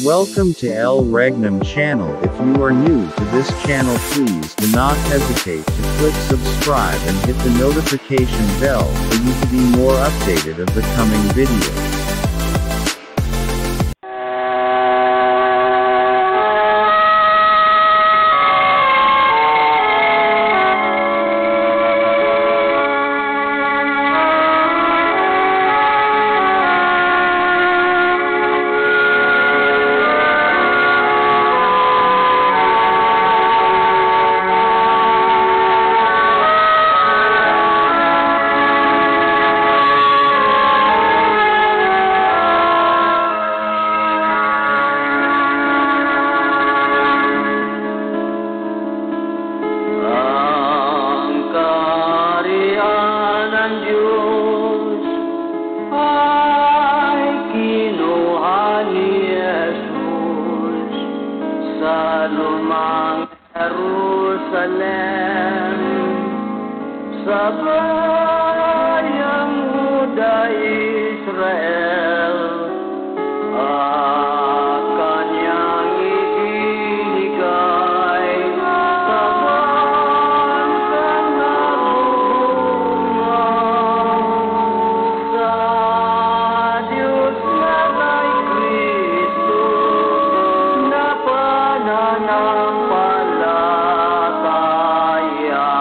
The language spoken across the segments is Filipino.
Welcome to El Regnum channel. If you are new to this channel, please do not hesitate to click subscribe and hit the notification bell for you to be more updated of the coming videos. Lumang Jerusalem, sa bayang Huda Israel, kanyang ibinigay sa bansang nabubungan sa Diyos na kay Kristo na pananampalataya.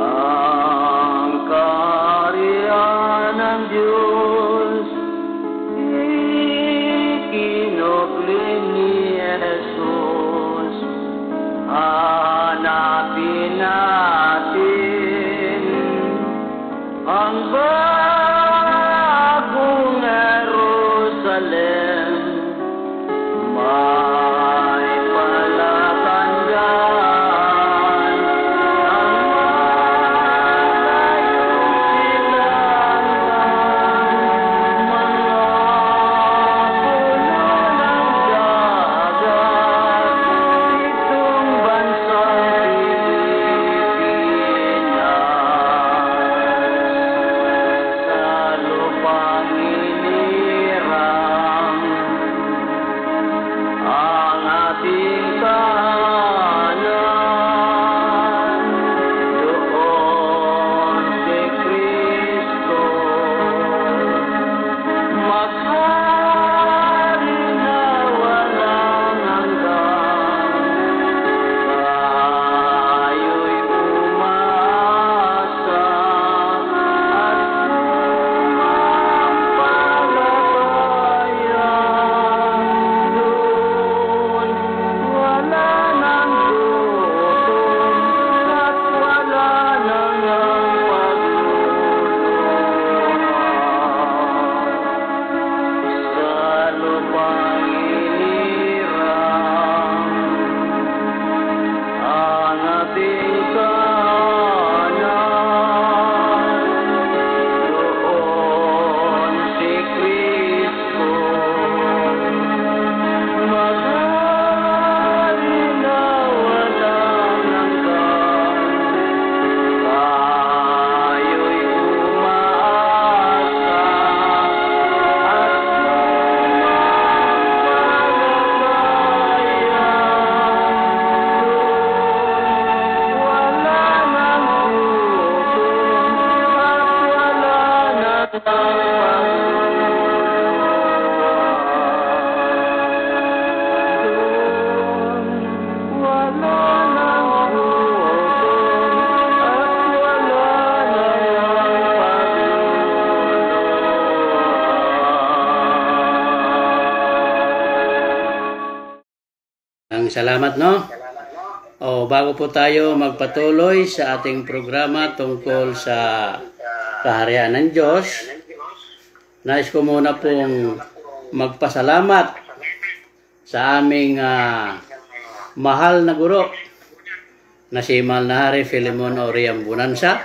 Ang kaharian ng Diyos ikinukli ni Jesus. Hanapin natin ang bagong Jerusalem. May palatandaan ang malayong silangan, mga puno ng dagat, itong bansang Pilipinas. Sa lupang inirang ang ating tahanan, doon si Kristo maghari na walang hanggan. Tayo'y umasa at sumampalataya. Doon wala nang gutom at wala nang pagluluha. Sa lupang inirang ang ating tahanan, doon si Kristo maghari na walang hanggan. Tayo'y umaasa at sumampalataya. Doon wala nang gutom at wala nang pagluluha. Doon wala nang gutom at wala nang pagluluha. Ang salamat, no? Bago po tayo magpatuloy sa ating programa tungkol sa kaharian ng Diyos, nais ko muna pong magpasalamat sa aming mahal na guro na si Mahal na Hari Filemon Oriam Bonanza,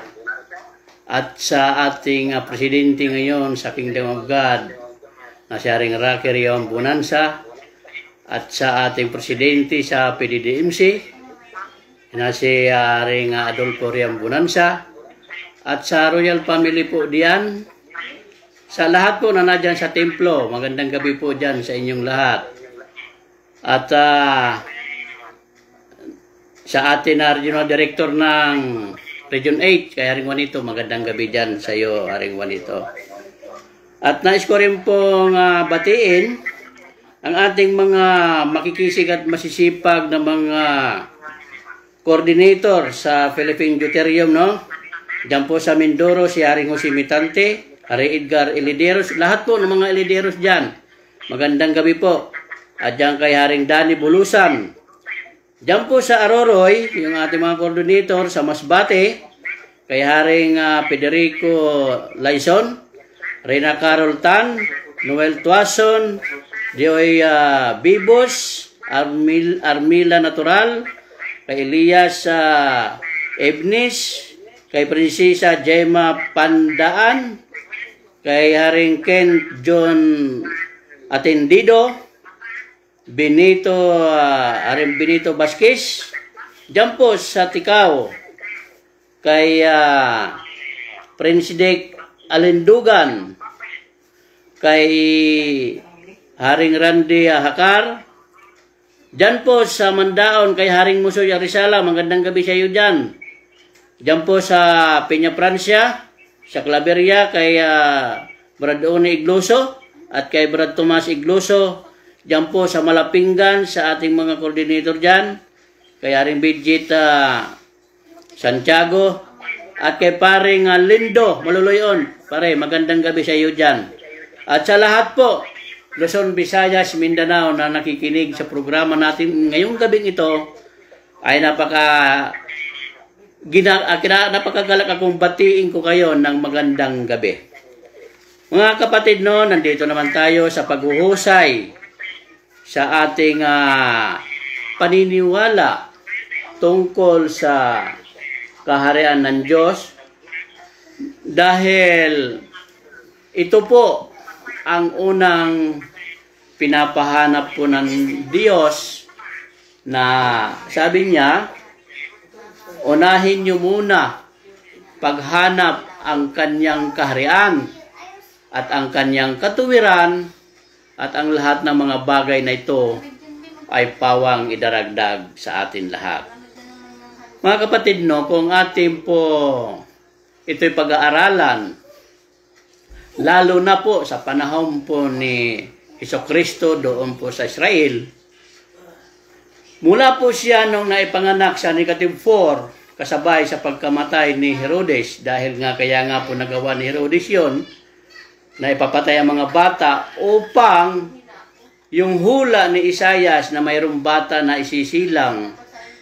at sa ating presidente ngayon sa Kingdom of God na si Haring Rocky Rion Bonanza, at sa ating presidente sa PDDMC na si Haring Adolfo Riam Bonanza, at sa Royal Family po diyan Sa lahat po na nadyan sa templo, magandang gabi po dyan sa inyong lahat. At sa atin na Regional Director ng Region 8, kay Haring Juanito, magandang gabi dyan sa iyo, Haring Juanito. At nais ko rin pong batiin ang ating mga makikisig at masisipag na mga coordinator sa Philippine Deuterium, no? Diyan po sa Mindoro, si Haring Jose Mitante, Hari Edgar Ilideros, lahat po ng mga Ilideros dyan. Magandang gabi po. At diyan kay Haring Dani Bulusan. Diyan po sa Aroroy, yung ating mga coordinator sa Masbate, kay Haring Federico Laison, Reyna Carol Tan, Noel Tuason, Joy Bibos, Armila Natural, kay Elias Ebnis, kay Prinsesa Gemma Pandaan, kay Haring Ken John Atendido, Haring Benito Vasquez, diyan po sa Ticao, kay Prince Dick Alindugan, kay Haring Randy Hakar, diyan po sa Mandaon, kay Haring Musoy Arizala, magandang gabi sa iyo diyan. Diyan po sa Peña Francia, sa Claveria, kay Brad One Igloso, at kay Brad Tomas Igloso, diyan po sa Malapingan, sa ating mga coordinator diyan, kay Haring Bidget Santiago, at kay Paring Lindo Maluluyon. Pare, magandang gabi sa iyo diyan. At sa lahat po, Luzon, Visayas, Mindanao na nakikinig sa programa natin ngayong gabing ito, ay napakagalak akong batiin ko kayo ng magandang gabi. Mga kapatid, no, nandito naman tayo sa paghuhusay sa ating paniniwala tungkol sa kaharian ng Diyos, dahil ito po ang unang pinapahanap po ng Diyos, na sabi niya, unahin niyo muna paghanap ang kanyang kaharian at ang kanyang katuwiran, at ang lahat ng mga bagay na ito ay pawang idaragdag sa atin lahat. Mga kapatid, no, kung atin po ito'y pag-aaralan, lalo na po sa panahon po ni Jesucristo doon po sa Israel, mula po siya nung naipanganak sa negative 4, kasabay sa pagkamatay ni Herodes, dahil nga kaya nga po nagawa ni Herodes yun, na ipapatay ang mga bata upang yung hula ni Isaias na mayroong bata na isisilang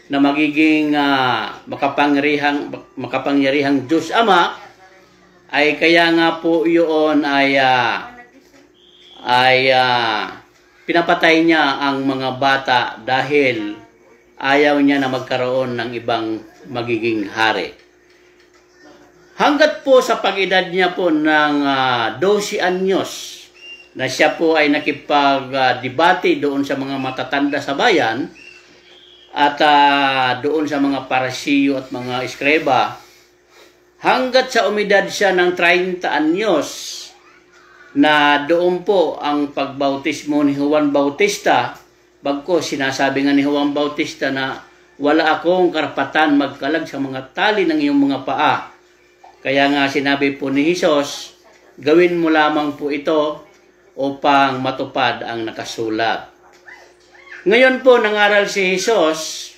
na magiging makapangyarihang Diyos Ama, ay kaya nga po yun ay pinapatay niya ang mga bata dahil ayaw niya na magkaroon ng ibang magiging hari. Hanggat po sa pag-edad niya po ng 12 anyos, na siya po ay nakipag-debate doon sa mga matatanda sa bayan, at doon sa mga parasiyo at mga eskreba, hanggat sa umidad siya ng 30 anyos, na doon po ang pagbautismo ni Juan Bautista. Bagko sinasabi nga ni Juan Bautista na wala akong karapatan magkalag sa mga tali ng iyong mga paa. Kaya nga sinabi po ni Jesus, gawin mo lamang po ito upang matupad ang nakasulat. Ngayon po nangaral si Jesus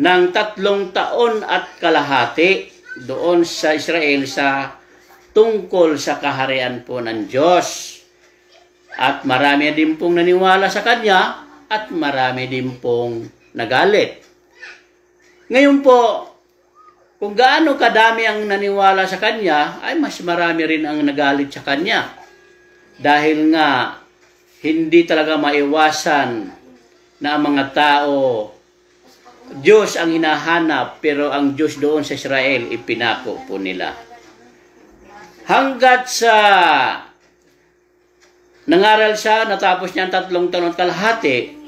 ng 3 taon at kalahati doon sa Israel sa tungkol sa kaharian po ng Diyos. At marami din pong naniwala sa Kanya at marami din pong nagalit. Ngayon po, kung gaano kadami ang naniwala sa Kanya, ay mas marami rin ang nagalit sa Kanya. Dahil nga, hindi talaga maiwasan na ang mga tao, Diyos ang hinahanap, pero ang Diyos doon sa Israel, ipinako po nila. Hanggat sa nangaral siya, natapos niya ang 3 taon at kalahati,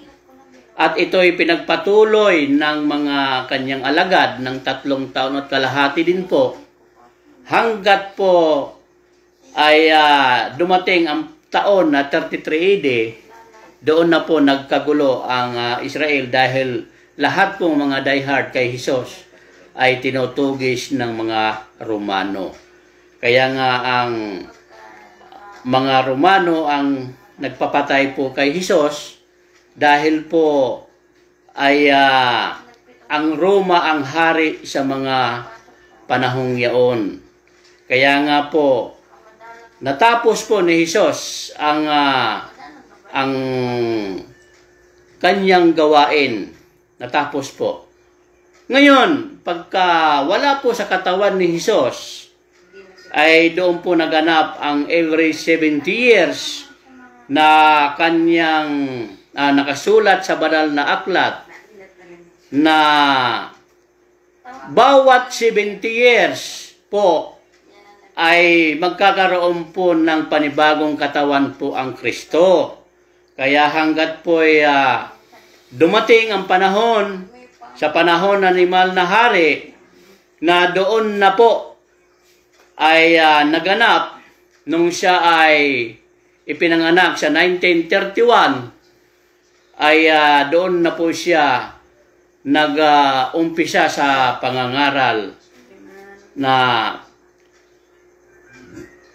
at ito'y pinagpatuloy ng mga kanyang alagad ng 3 taon at kalahati din po, hanggat po ay dumating ang taon na 33 AD, doon na po nagkagulo ang Israel dahil lahat pong mga diehard kay Jesus ay tinutugis ng mga Romano. Kaya nga ang mga Romano ang nagpapatay po kay Jesus dahil po ay ang Roma ang hari sa mga panahong yaon. Kaya nga po natapos po ni Jesus ang kanyang gawain. Natapos po. Ngayon, pagka wala po sa katawan ni Jesus, ay doon po naganap ang every 70 years na kanyang nakasulat sa banal na aklat na bawat 70 years po ay magkakaroon po ng panibagong katawan po ang Kristo. Kaya hanggat po ay dumating ang panahon, sa panahon ng animal na hari, na doon na po ay naganap nung siya ay ipinanganak sa 1931, ay doon na po siya nag-umpisa sa pangangaral na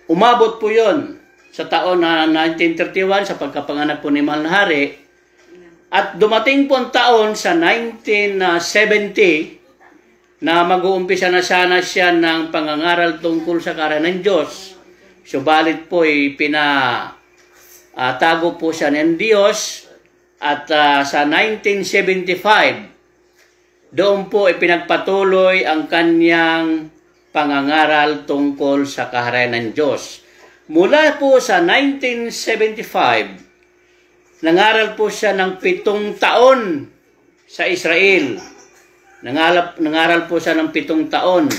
umabot po yon sa taon na 1931 sa pagkapanganak po ni Mahal na Hari. At dumating po ang taon sa 1970 na mag-uumpisa na sana siya ng pangangaral tungkol sa kaharian ng Diyos. Subalit po ay pinatago po siya ng Diyos at sa 1975 doon po ipinagpatuloy ang kanyang pangangaral tungkol sa kaharian ng Diyos. Mula po sa 1975, nangaral po siya ng 7 taon sa Israel. Nangaral po siya ng 7 taon.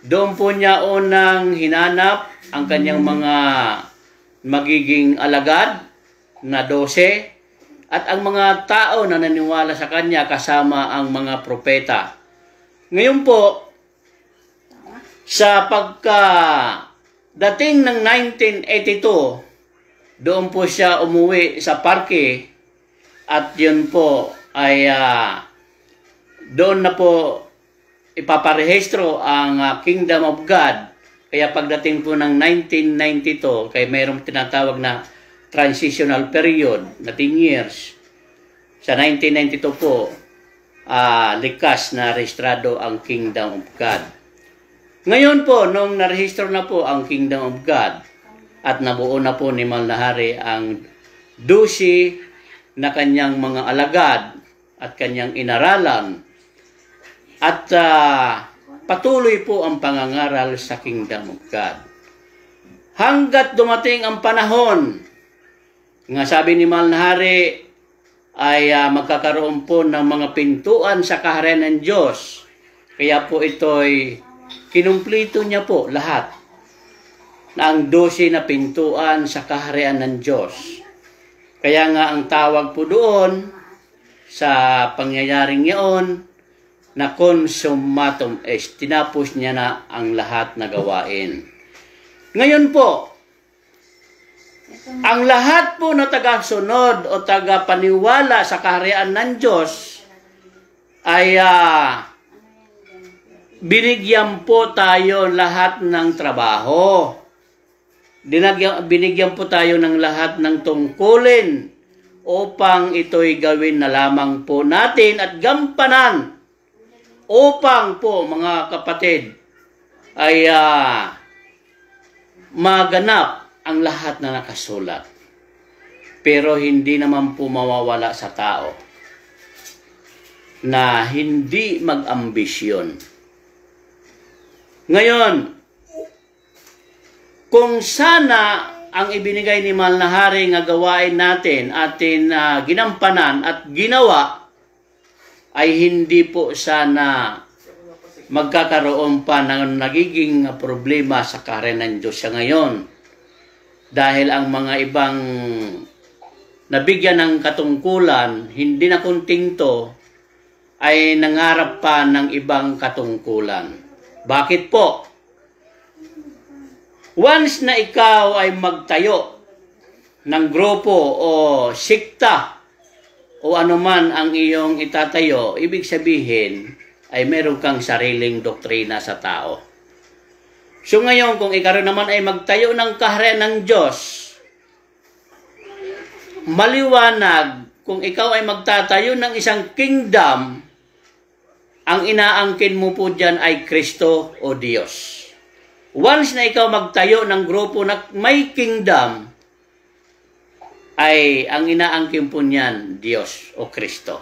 Doon po niya unang hinanap ang kanyang mga magiging alagad na 12 at ang mga tao na naniwala sa kanya kasama ang mga propeta. Ngayon po, sa dating ng 1982, doon po siya umuwi sa parke at yun po ay doon na po ipaparehistro ang Kingdom of God. Kaya pagdating po ng 1992, kaya mayroong tinatawag na transitional period na 10 years. Sa 1992 po, likas na rehistrado ang Kingdom of God. Ngayon po, nung narehistro na po ang Kingdom of God, at nabuo na po ni Mahal na Hari ang 12 na kanyang mga alagad at kanyang inaralan. At patuloy po ang pangangaral sa Kingdom of God. Hanggat dumating ang panahon, nga sabi ni Mahal na Hari, ay magkakaroon po ng mga pintuan sa kaharian ng Diyos. Kaya po ito'y kinumplito niya po lahat na ang 12 na pintuan sa kaharian ng Diyos. Kaya nga ang tawag po doon sa pangyayaring iyon na consummatum est. Tinapos niya na ang lahat na gawain. Ngayon po, ang lahat po na tagasunod o tagapaniwala sa kaharian ng Diyos ay binigyan po tayo lahat ng trabaho. Binigyan po tayo ng lahat ng tungkulin upang ito'y gawin na lamang po natin at gampanan upang po mga kapatid ay maganap ang lahat na nakasulat. Pero hindi naman po mawawala sa tao na hindi mag-ambisyon. Ngayon, kung sana ang ibinigay ni Mahal na Hari nga gawain natin atin ginampanan at ginawa ay hindi po sana magkakaroon pa ng nagiging problema sa kaharian ng Diyos sa ngayon. Dahil ang mga ibang nabigyan ng katungkulan, hindi na kuntingto, ay nangarap pa ng ibang katungkulan. Bakit po? Once na ikaw ay magtayo ng grupo o sikta o anuman ang iyong itatayo, ibig sabihin ay meron kang sariling doktrina sa tao. So ngayon, kung ikaw naman ay magtayo ng kaharian ng Diyos, maliwanag kung ikaw ay magtatayo ng isang kingdom, ang inaangkin mo po dyan ay Kristo o Diyos. Once na ikaw magtayo ng grupo na may kingdom, ay ang inaangkin po niyan, Diyos o Kristo.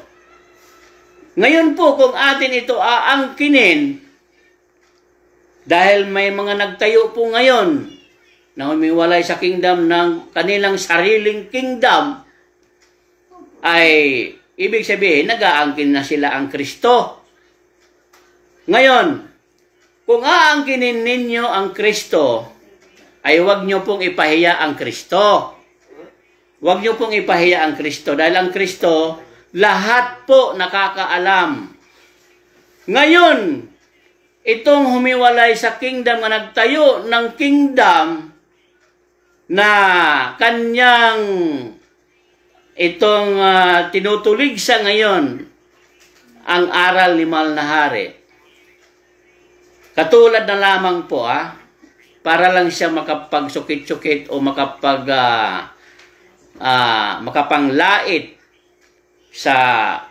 Ngayon po, kung atin ito aangkinin, dahil may mga nagtayo po ngayon na humiwalay sa kingdom ng kanilang sariling kingdom, ay ibig sabihin, nag-aangkin na sila ang Kristo. Ngayon, kung aangkinin ninyo ang Kristo, ay huwag nyo pong ipahiya ang Kristo. Huwag nyo pong ipahiya ang Kristo. Dahil ang Kristo, lahat po nakakaalam. Ngayon, itong humiwalay sa kingdom na nagtayo ng kingdom na kanyang itong tinutulig sa ngayon ang aral ni Mahal na Hari. Katulad na lamang po, para lang siya makapagsukit-sukit o makapanglait sa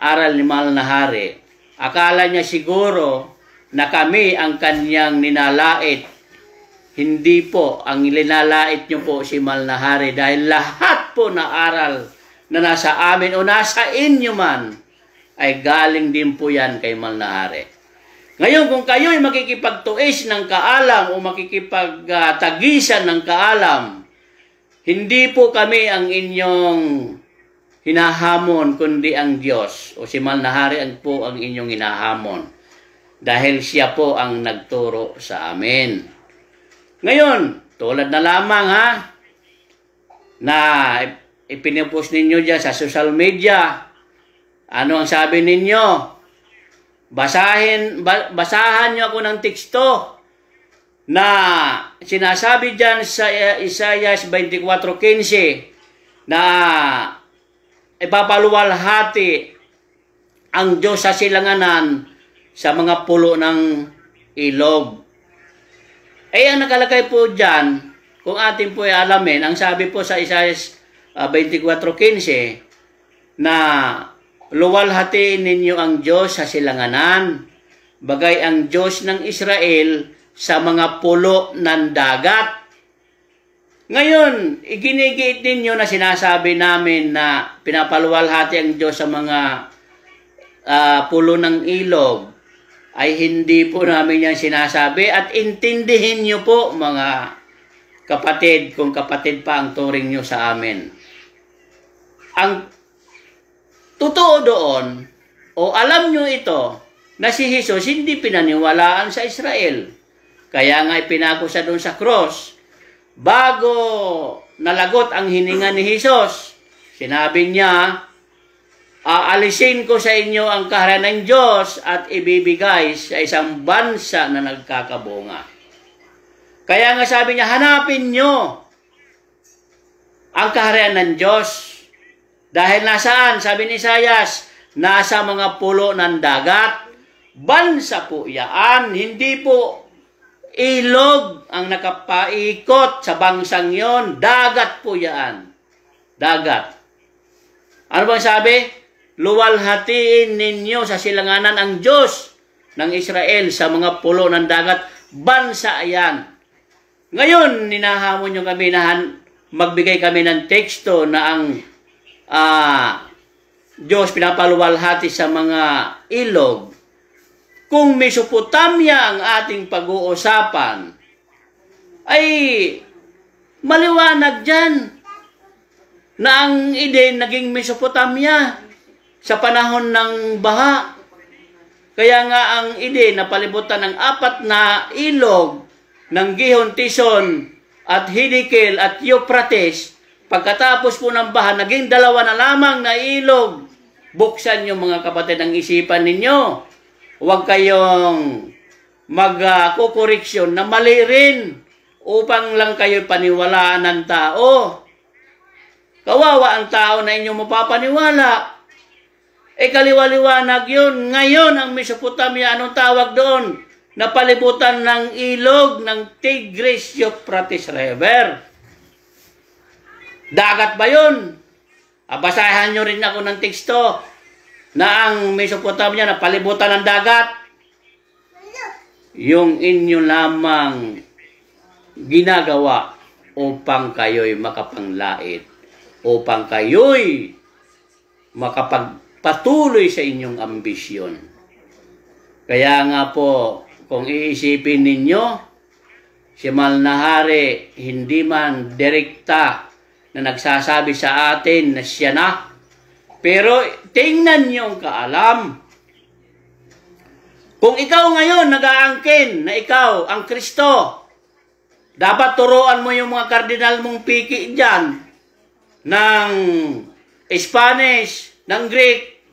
aral ni Mahal na Hari. Akala niya siguro na kami ang kanyang ninalait. Hindi po, ang linalait niyo po si Mahal na Hari dahil lahat po na aral na nasa amin o nasa inyo man ay galing din po yan kay Mahal na Hari. Ngayon, kung kayo'y makikipagtuis ng kaalam o makikipagtagisan ng kaalam, hindi po kami ang inyong hinahamon, kundi ang Diyos. O si Mahal na Hari po ang inyong hinahamon. Dahil siya po ang nagturo sa amin. Ngayon, tulad na lamang na ipinipost ninyo dyan sa social media. Ano ang sabi ninyo? Basahan nyo ako ng teksto na sinasabi dyan sa Isaiah 24:15 na ipapaluwalhati ang Diyos sa silanganan sa mga pulo ng ilog. Ang nakalagay po dyan, kung atin po alamin, ang sabi po sa Isaiah 24:15 na luwalhatiin ninyo ang Diyos sa silanganan, bagay ang Diyos ng Israel sa mga pulo ng dagat. Ngayon, iginigiit ninyo na sinasabi namin na pinapaluwalhati ang Diyos sa mga pulo ng ilog, ay hindi po namin yan sinasabi. At intindihin nyo po, mga kapatid, kung kapatid pa ang turing nyo sa amin. Ang totoo doon, o alam nyo ito, na si Jesus hindi pinaniwalaan sa Israel. Kaya nga ipinako siya doon sa cross. Bago nalagot ang hininga ni Jesus, sinabi niya, aalisin ko sa inyo ang kaharian ng Diyos at ibibigay sa isang bansa na nagkakabunga. Kaya nga sabi niya, hanapin nyo ang kaharian ng Diyos. Dahil nasaan? Sabi ni Isaias, nasa mga pulo ng dagat. Bansa po yaan. Hindi po ilog ang nakapaikot sa bansang yon. Dagat po yaan. Dagat. Ano bang sabi? Luwalhatiin ninyo sa silanganan ang Diyos ng Israel sa mga pulo ng dagat. Bansa yan. Ngayon, ninahamon nyo kami na magbigay kami ng teksto na ang Diyos pinapaluwalhati sa mga ilog. Kung Mesopotamia ang ating pag-uusapan, ay maliwanag dyan na ang Eden naging Mesopotamia sa panahon ng baha. Kaya nga ang Eden napalibutan ng 4 na ilog ng Gihon, Tison at Hiddekel at Euphrates. Pagkatapos po ng baha, naging 2 na lamang na ilog. Buksan nyo mga kapatid ang isipan ninyo. Huwag kayong magkukoreksyon na mali rin upang lang kayo paniwalaan ng tao. Kawawa ang tao na inyong mapapaniwala. Kaliwaliwanag yun. Ngayon, ang Mesopotamia, anong tawag doon? Napalibutan ng ilog ng Tigris Euphrates River. Dagat ba yun? Basahan nyo rin ako ng teksto na ang Mesopotamia napalibutan ng dagat. Yung inyo lamang ginagawa upang kayo'y makapanglait, upang kayo'y makapagpatuloy sa inyong ambisyon. Kaya nga po, kung iisipin ninyo, si Mahal na Hari hindi man direkta na nagsasabi sa atin na siya na, pero tingnan niyo ang kaalam. Kung ikaw ngayon nag-aangkin na ikaw ang Kristo, dapat turuan mo yung mga kardinal mong piki dyan ng Spanish, ng Greek.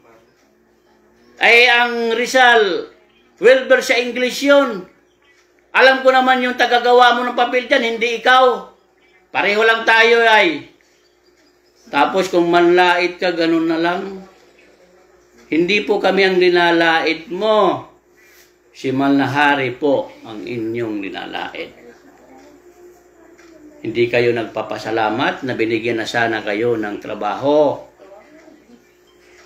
Ay ang Rizal, Wilber sa English yun. Alam ko naman yung tagagawa mo ng papel dyan, hindi ikaw. Pareho lang tayo ay. Tapos kung manlait ka, ganun na lang. Hindi po kami ang linalait mo. Si Mahal na Hari po ang inyong linalait. Hindi kayo nagpapasalamat na binigyan na sana kayo ng trabaho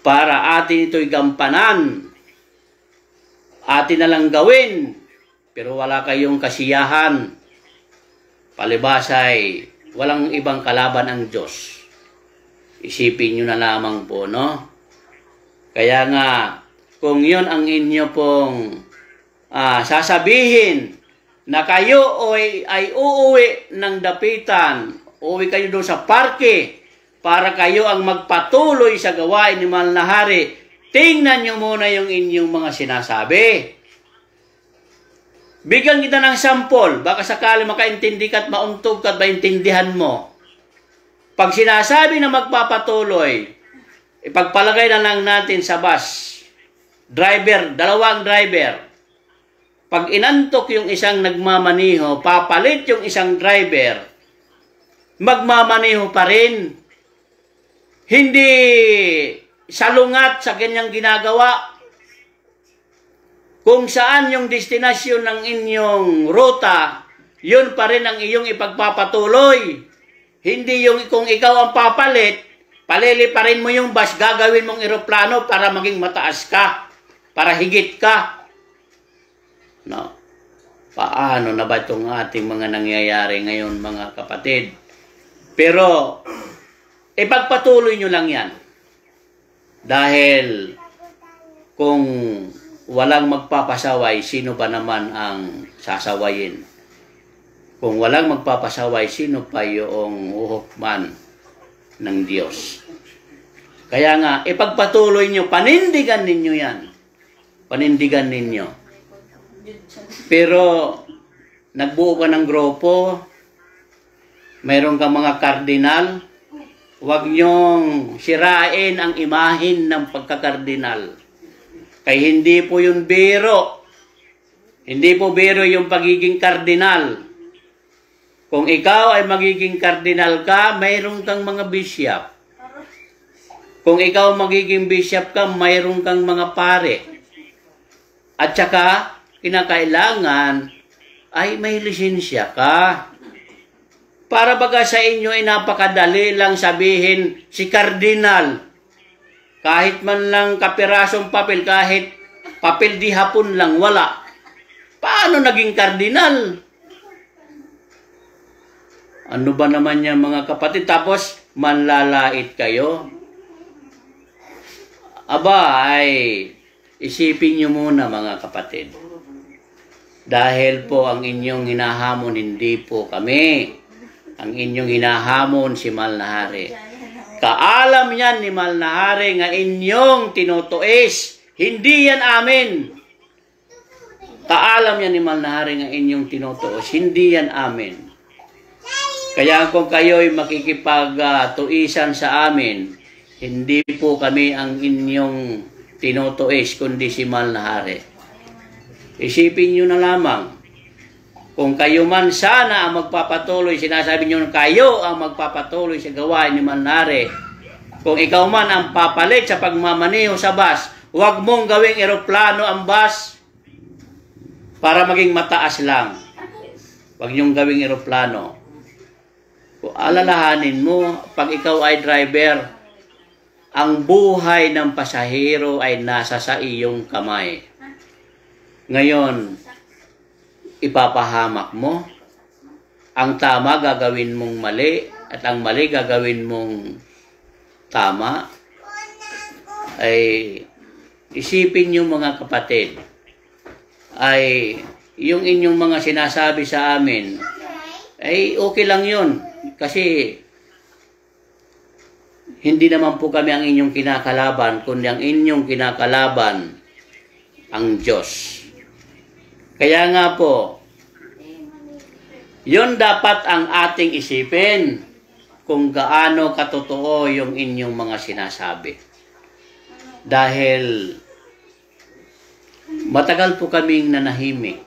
para atin ito'y gampanan. Atin na lang gawin, pero wala kayong kasiyahan. Palibasay, walang ibang kalaban ang Diyos. Isipin nyo na lamang po, no? Kaya nga, kung yun ang inyo pong sasabihin na kayo ay uuwi ng dapitan, uuwi kayo doon sa parke para kayo ang magpatuloy sa gawain ni Mahal na Hari, tingnan nyo muna yung inyong mga sinasabi. Bigyan kita ng sample, baka sakali makaintindi ka at mauntog ka at maintindihan mo. Pag sinasabi na magpapatuloy, ipagpalagay na lang natin sa bus. Driver, dalawang driver. Pag inantok yung isang nagmamaniho, papalit yung isang driver, magmamaniho pa rin. Hindi salungat sa kanyang ginagawa. Kung saan yung destinasyon ng inyong ruta, yun pa rin ang iyong ipagpapatuloy. Hindi yung kung ikaw ang papalit, paliliparin mo yung bus, gagawin mong eroplano para maging mataas ka, para higit ka. No. Paano na ba itong ating mga nangyayari ngayon, mga kapatid? Pero, ipagpatuloy nyo lang yan. Dahil, kung walang magpapasaway, sino ba naman ang sasawayin? Kung walang magpapasaway, sino pa yung uhukman ng Diyos? Kaya nga, ipagpatuloy nyo, panindigan ninyo yan. Panindigan ninyo. Pero, nagbuo ka ng grupo, mayroon kang mga kardinal, huwag nyong sirain ang imahin ng pagkakardinal. Kaya hindi po yun biro. Hindi po biro yung pagiging kardinal. Kung ikaw ay magiging kardinal ka, mayroon kang mga bishop. Kung ikaw magiging bishop ka, mayroon kang mga pare. At saka, kinakailangan ay may lisensya ka. Para baga sa inyo ay napakadali lang sabihin si kardinal. Kahit man lang kapirasong papel, kahit papel di hapon lang, wala. Paano naging kardinal? Ano ba naman yan mga kapatid? Tapos manlalait kayo? Aba ay isipin nyo muna mga kapatid. Dahil po ang inyong hinahamon, hindi po kami. Ang inyong hinahamon si Mahal na Hari. Kaalam yan ni Mahal na Hari nga inyong tinutuis. Hindi yan amin. Kaalam yan ni Mahal na Hari nga inyong tinutuis. Hindi yan amin. Kaya kung kayo'y makikipagtuisan sa amin, hindi po kami ang inyong tinutuis, kundi si Mahal na Hari. Isipin nyo na lamang, Kung kayo man sana ang magpapatuloy, sinasabi niyo kayo ang magpapatuloy sa gawain ni Manlahari. Kung ikaw man ang papalit sa pagmamaneho sa bus, huwag mong gawing eroplano ang bus para maging mataas lang. Huwag niyong gawing eroplano. Kung alalahanin mo, pag ikaw ay driver, ang buhay ng pasahero ay nasa sa iyong kamay. Ngayon, ipapahamak mo. Ang tama gagawin mong mali at ang mali gagawin mong tama. Ay isipin niyo mga kapatid, ay yung inyong mga sinasabi sa amin ay okay lang yun kasi hindi naman po kami ang inyong kinakalaban, kundi ang inyong kinakalaban ang Diyos. Kaya nga po, yun dapat ang ating isipin kung gaano katotoo yung inyong mga sinasabi. Dahil matagal po kaming nanahimik.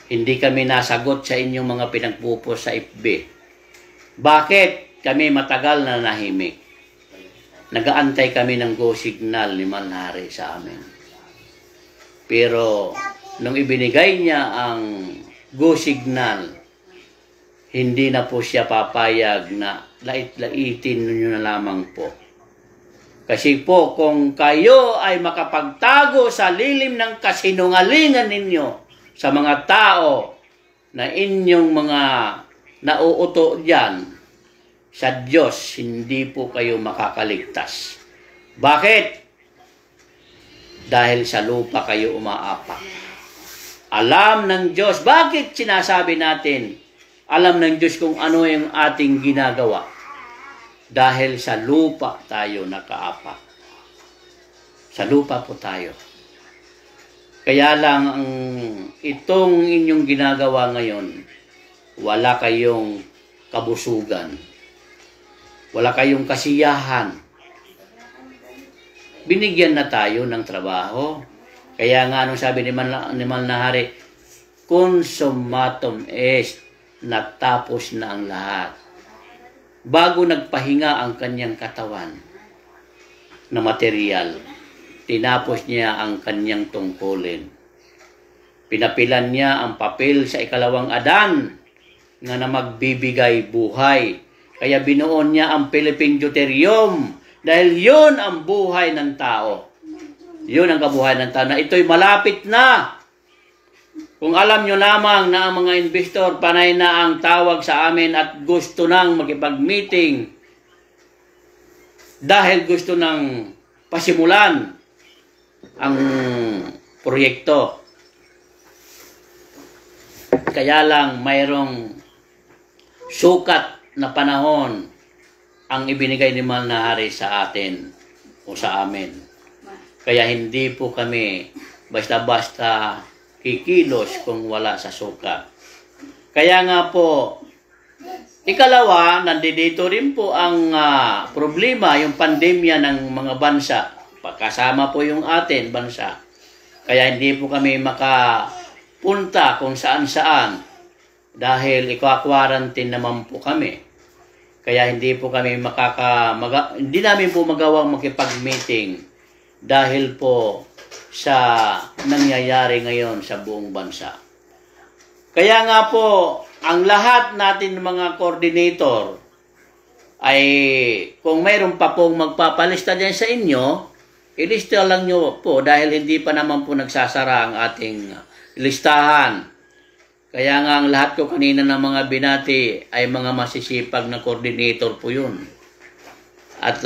Hindi kami nasagot sa inyong mga pinagpupos sa FB. Bakit kami matagal na nanahimik? Nagaantay kami ng go signal ni Manlahari sa amin. Pero nung ibinigay niya ang go signal, hindi na po siya papayag na lait-laitin niyo na lamang po. Kasi po kung kayo ay makapagtago sa lilim ng kasinungalingan ninyo sa mga tao na inyong mga nauuto diyan, sa Diyos hindi po kayo makakaligtas. Bakit? Dahil sa lupa kayo umaapak. Alam ng Diyos. Bakit sinasabi natin, alam ng Diyos kung ano yung ating ginagawa? Dahil sa lupa tayo nakaapak. Sa lupa po tayo. Kaya lang itong inyong ginagawa ngayon, wala kayong kabusugan. Wala kayong kasiyahan. Binigyan na tayo ng trabaho. Kaya nga anong sabi ni Manlahari, consummatum est, natapos na ang lahat. Bago nagpahinga ang kanyang katawan na material, tinapos niya ang kanyang tungkulin. Pinapilan niya ang papel sa ikalawang Adan nga na magbibigay buhay. Kaya binuon niya ang Philippine Deuterium dahil yun ang buhay ng tao. Yun ang kabuhay ng tao na ito'y malapit na. Kung alam nyo lamang na ang mga investor panay na ang tawag sa amin at gusto nang makipag-meeting dahil gusto nang pasimulan ang proyekto. Kaya lang mayroong sukat na panahon ang ibinigay ni Manlahari sa atin o sa amin. Kaya hindi po kami basta-basta kikilos kung wala sa sukat. Kaya nga po, ikalawa, nandito rin po ang problema, yung pandemya ng mga bansa. Pagkasama po yung atin, bansa. Kaya hindi po kami makapunta kung saan-saan dahil ika-quarantine naman po kami. Kaya hindi po kami hindi namin po magawang makipag-meeting dahil po sa nangyayari ngayon sa buong bansa. Kaya nga po, ang lahat natin mga coordinator ay kung mayroon pa pong magpapalista dyan sa inyo, ilista lang nyo po dahil hindi pa naman po nagsasara ang ating listahan. Kaya nga ang lahat ko kanina ng mga binati ay mga masisipag na coordinator po yun. At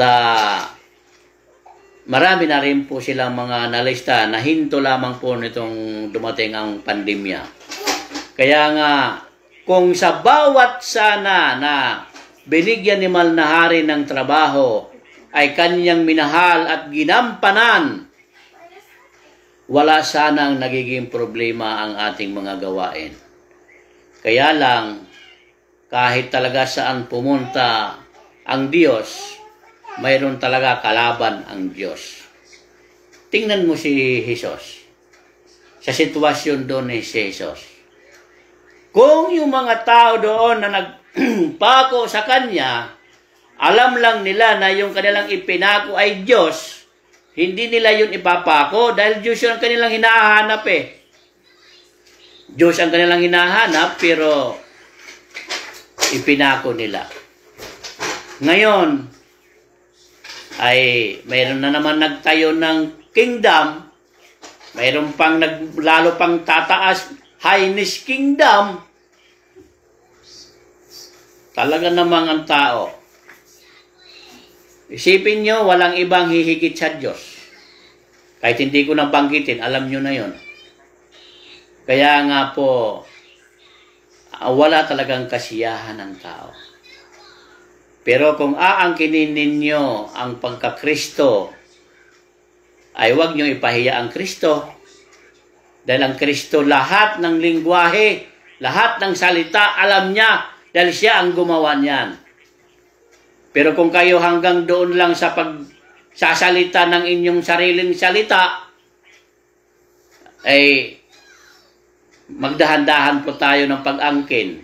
marami na rin po silang mga nalista na hinto lamang po nitong dumating ang pandemya. Kaya nga, kung sa bawat sana na binigyan ni Manlahari ng trabaho ay kanyang minahal at ginampanan, wala sanang nagiging problema ang ating mga gawain. Kaya lang, kahit talaga saan pumunta ang Diyos, mayroon talaga kalaban ang Diyos. Tingnan mo si Jesus. Sa sitwasyon doon ni Jesus. Kung yung mga tao doon na nagpako sa kanya, alam lang nila na yung kanilang ipinako ay Diyos, hindi nila yun ipapako dahil Diyos yung kanilang hinahanap eh. Diyos ang kanilang hinahanap pero ipinako nila. Ngayon, ay mayroon na naman nagtayo ng kingdom, mayroon pang lalo pang tataas, Highness Kingdom. Talaga namang ang tao. Isipin nyo, walang ibang hihigit sa Diyos. Kahit hindi ko nang banggitin, alam nyo na yon. Kaya nga po, wala talagang kasiyahan ng tao. Pero kung aangkinin ninyo ang pagka-Kristo, ay huwag nyo ipahiya ang Kristo. Dahil ang Kristo, lahat ng lingwahe, lahat ng salita, alam niya dahil siya ang gumawa niyan. Pero kung kayo hanggang doon lang sa pagsasalita ng inyong sariling salita, ay magdahan-dahan po tayo ng pag-angkin.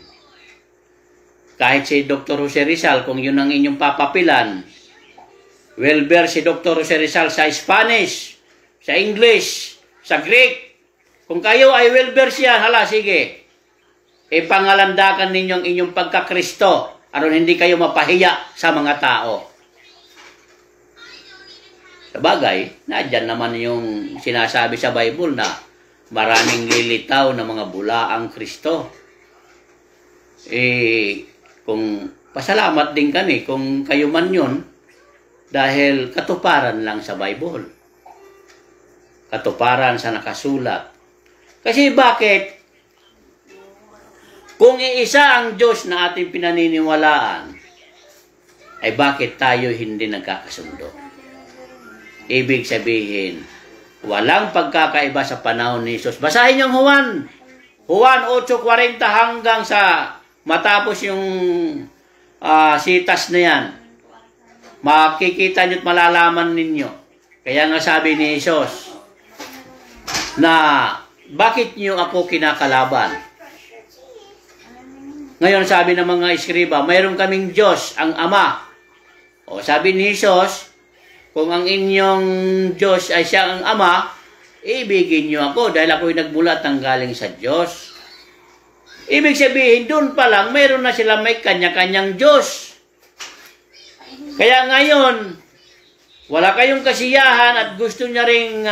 Kahit si Dr. Jose Rizal, kung yun ang inyong papapilan, well-versed si Dr. Jose Rizal sa Spanish, sa English, sa Greek. Kung kayo ay well-versed yan, hala, sige. Ipangalandakan ninyo ang inyong pagka-Kristo, aron hindi kayo mapahiya sa mga tao. Sabagay, nadyan naman yung sinasabi sa Bible na maraming lilitaw na mga bula ang Kristo. Kung pasalamat din kami kung kayo man yun, dahil katuparan lang sa Bible. Katuparan sa nakasulat. Kasi bakit? Kung iisa ang Diyos na ating pinaniniwalaan, ay bakit tayo hindi nagkakasundo? Ibig sabihin, walang pagkakaiba sa panahon ni Jesus. Basahin yung Juan 8:40 hanggang sa matapos yung sitas na yan. Makikita nyo at malalaman ninyo. Kaya nga sabi ni Jesus, na bakit nyo ako kinakalaban? Ngayon sabi ng mga iskriba, mayroon kaming Diyos, ang Ama. O sabi ni Jesus, kung ang inyong Diyos ay siya ang Ama, ibigin nyo ako dahil ako'y nagbulat ng galing sa Diyos. Ibig sabihin, doon pa lang, mayroon na sila may kanya-kanyang Diyos. Kaya ngayon, wala kayong kasiyahan at gusto niya ring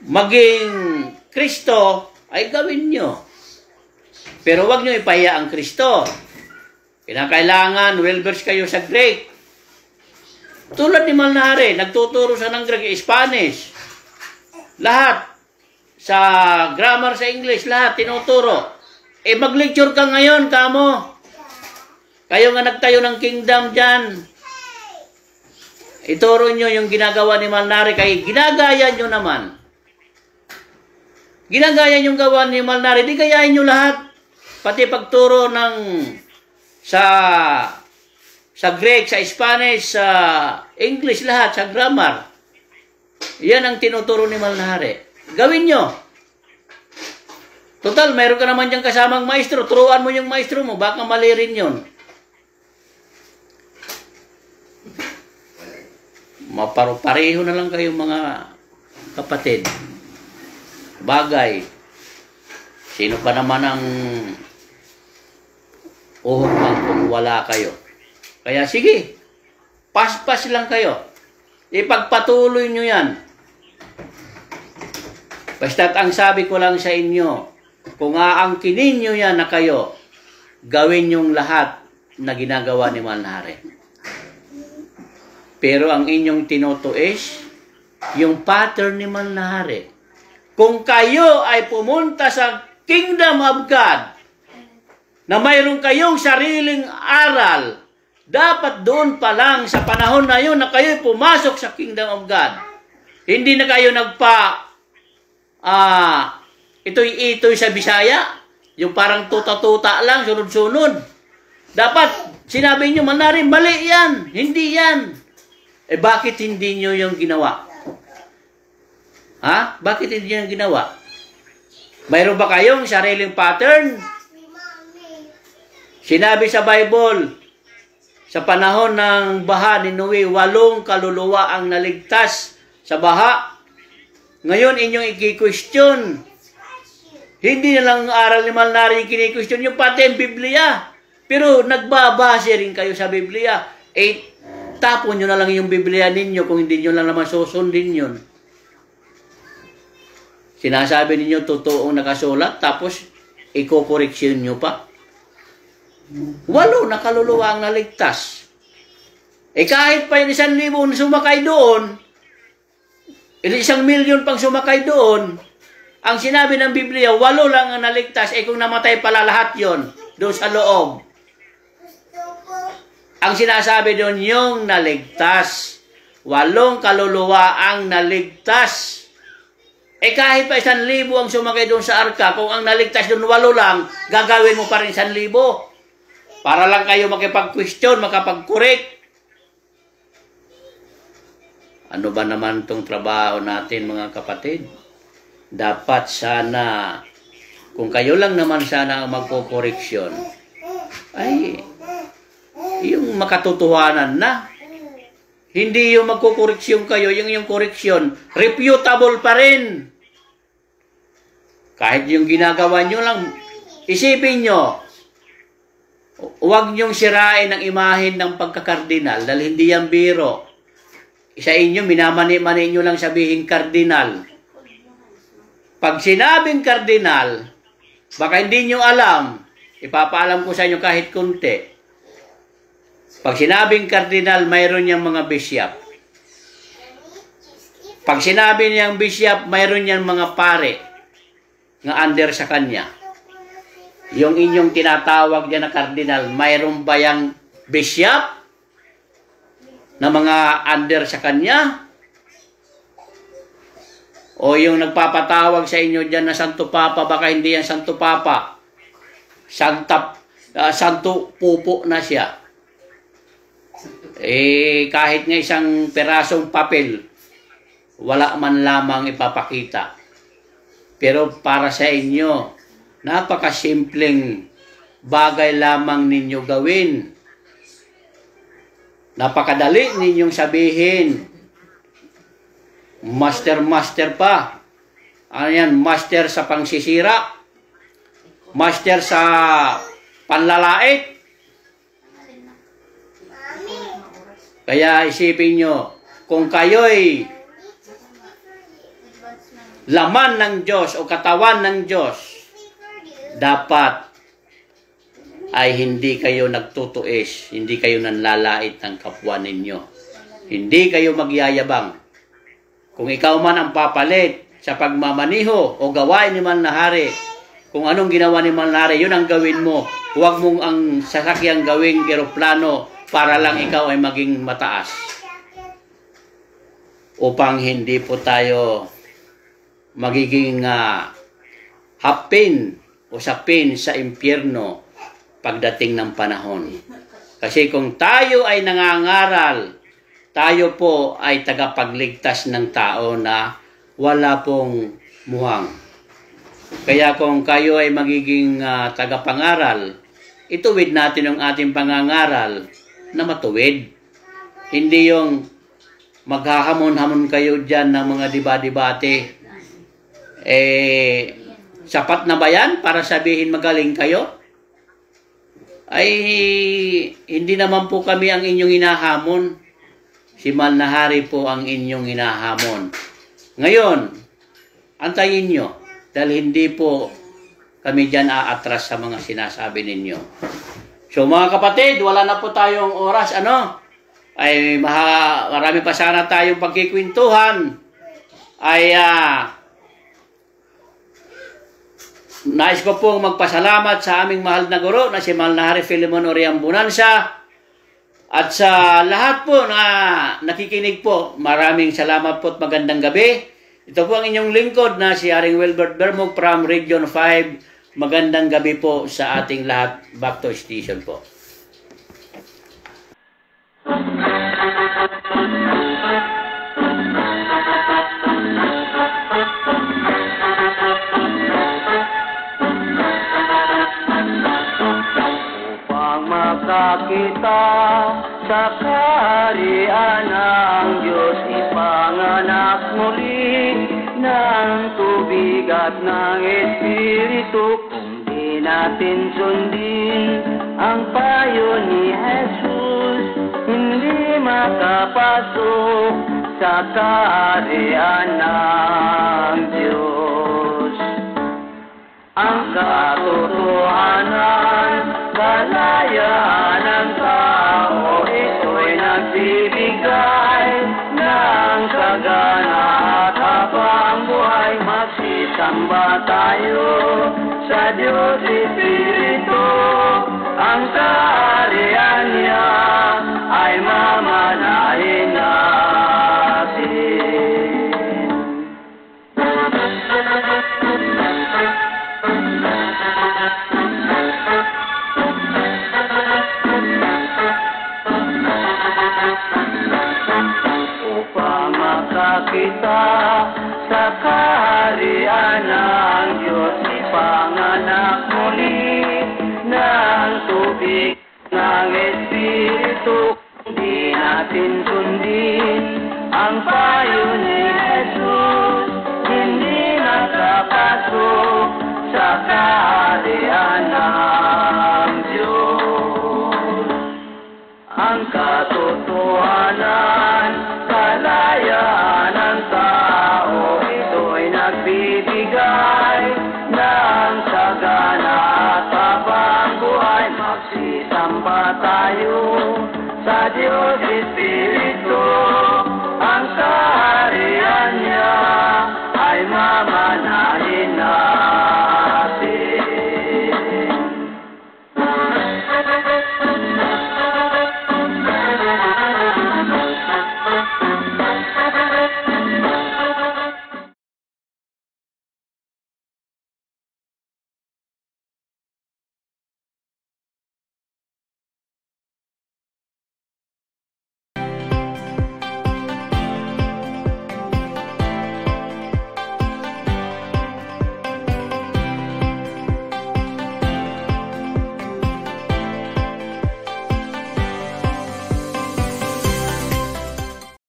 maging Kristo, ay gawin nyo. Pero wag nyo ipahiya ang Kristo. Kinakailangan, well-versed kayo sa Greek. Tulad ni Malnare, nagtuturo siya ng Greek, Spanish. Lahat. Sa grammar sa English, lahat tinuturo. Mag-lecture ka ngayon, kamo. Kayo nga nagtayo ng kingdom dyan. Ituro nyo yung ginagawa ni Malnare, kaya ginagaya nyo naman. Ginagaya yung gawa ni Malnare, di gayahin nyo lahat. Pati pagturo ng sa Greek, sa Spanish, sa English, lahat, sa grammar. Yan ang tinuturo ni Malnare. Gawin nyo. Total, mayroon ka naman dyan kasamang maestro. Turuan mo yung maestro mo. Baka mali rin yun. Pareho na lang kayo mga kapatid. Bagay. Sino pa naman ang uhukman kung wala kayo? Kaya sige, pas-pas lang kayo. Ipagpatuloy nyo yan. Basta't ang sabi ko lang sa inyo, kung aangkinin nyo yan na kayo, gawin yung lahat na ginagawa ni Malnare. Pero ang inyong tinutuis, yung pattern ni Malnare. Kung kayo ay pumunta sa Kingdom of God, na mayroon kayong sariling aral, dapat doon pa lang sa panahon na yun na kayo pumasok sa Kingdom of God. Hindi na kayo ito'y sa Bisaya, yung parang tuta-tuta lang, sunod-sunod. Dapat, sinabi nyo, Malnare, mali yan, hindi yan. Bakit hindi nyo yung ginawa? Ha? Bakit hindi nyo yung ginawa? Mayroon ba kayong sariling pattern? Sinabi sa Bible, sa panahon ng baha ni Noe, 8 kaluluwa ang naligtas sa baha. Ngayon, inyong i-question. Hindi na lang aral ni Malnari yung kini-question yung pati ang Biblia. Pero nagbabase rin kayo sa Biblia. Tapon nyo na lang yung Biblia ninyo kung hindi nyo lang naman susundin yun. Sinasabi ninyo totoong nakasulat, tapos iko-correction nyo pa. 8 na kaluluwa ang naligtas. Kahit pa yung 1,000 na sumakay doon, 1,000,000 pang sumakay doon, ang sinabi ng Biblia, 8 lang ang naligtas, kung namatay pala lahat yon doon sa loob. Ang sinasabi doon, yung naligtas. 8 kaluluwa ang naligtas. Kahit pa 1,000 ang sumakay doon sa arka, kung ang naligtas doon 8 lang, gagawin mo pa rin 1,000. Para lang kayo makipag-question, makapag-correct. Ano ba naman itong trabaho natin, mga kapatid? Dapat sana, kung kayo lang naman sana ang magko-correction, ay yung makatotohanan na. Hindi yung magko-correction kayo, yung correction, reputable pa rin. Kahit yung ginagawa nyo lang, isipin nyo, huwag niyong sirain ang imahen ng pagkakardinal dahil hindi yan biro. Sa inyo, minamani-mani nyo lang sabihin kardinal. Pag sinabing kardinal, baka hindi nyo alam, ipapaalam ko sa inyo kahit kunti. Pag sinabing kardinal, mayroon niyang mga bishop. Pag sinabi niyang bishop, mayroon niyang mga pare nga under sa kanya. Yung inyong tinatawag dyan na kardinal, mayroon ba yung bishop na mga under sa kanya? O yung nagpapatawag sa inyo dyan na Santo Papa, baka hindi yan Santo Papa. Santo Pupo na siya. Kahit nga isang perasong papel, wala man lamang ipapakita. Pero para sa inyo, napakasimpleng bagay lamang ninyo gawin. Napakadali ninyong sabihin. Master pa. Ano yan? Master sa pangsisira. Master sa panlalait. Kaya isipin nyo, kung kayo'y laman ng Diyos o katawan ng Diyos, dapat ay hindi kayo nagtutuis, hindi kayo nanlalait ng kapwa ninyo. Hindi kayo magyayabang. Kung ikaw man ang papalit sa pagmamaniho o gawain ni Manlahari, kung anong ginawa ni Manlahari, yun ang gawin mo. Huwag mong ang sasakyang gawing eroplano para lang ikaw ay maging mataas. Upang hindi po tayo magiging hapin o sapin sa impyerno pagdating ng panahon. Kasi kung tayo ay nangangaral, tayo po ay tagapagligtas ng tao na wala pong muhang. Kaya kung kayo ay magiging tagapangaral, ituwid natin ang ating pangangaral na matuwid. Hindi yung maghahamon-hamon kayo dyan ng mga diba-dibate. Sapat na ba yan para sabihin magaling kayo? Ay, hindi naman po kami ang inyong hinahamon. Si Manlahari po ang inyong hinahamon. Ngayon, antayin nyo. Dahil hindi po kami dyan aatras sa mga sinasabi ninyo. So mga kapatid, wala na po tayong oras. Ay marami pa sana tayong pagkikwentuhan. Ay nais ko pong magpasalamat sa aming mahal na guro na si Manlahari Filemon Oriambunanza. At sa lahat po na nakikinig po, maraming salamat po at magandang gabi. Ito po ang inyong lingkod na si Haring Wilbert Bermog from Region 5. Magandang gabi po sa ating lahat. Back to station po. sa kaharian ng Diyos ipanganak muli ng tubig at ng Espiritu. Kung di natin sundin ang payo ni Jesus, hindi makapasok sa kaharian ng Diyos. Ang katotohanan, kalayaan ng tao, ito'y nagbibigay ng sagana at habang buhay. Magsisamba tayo sa Diyos Espiritu. Ang kaharian niya ay mamanahin natin. Upang makakita sa kaharian ng Diyos, ipanganak muli ng tubig ng Espiritu. Di natin sundin ang payo ni Jesus, hindi nakapasok sa kaharian ng Diyos. Ang katotohanan, kalayaan ng tao, ito'y nagbibigay ng sagana at habang buhay. Magsisamba tayo sa Diyos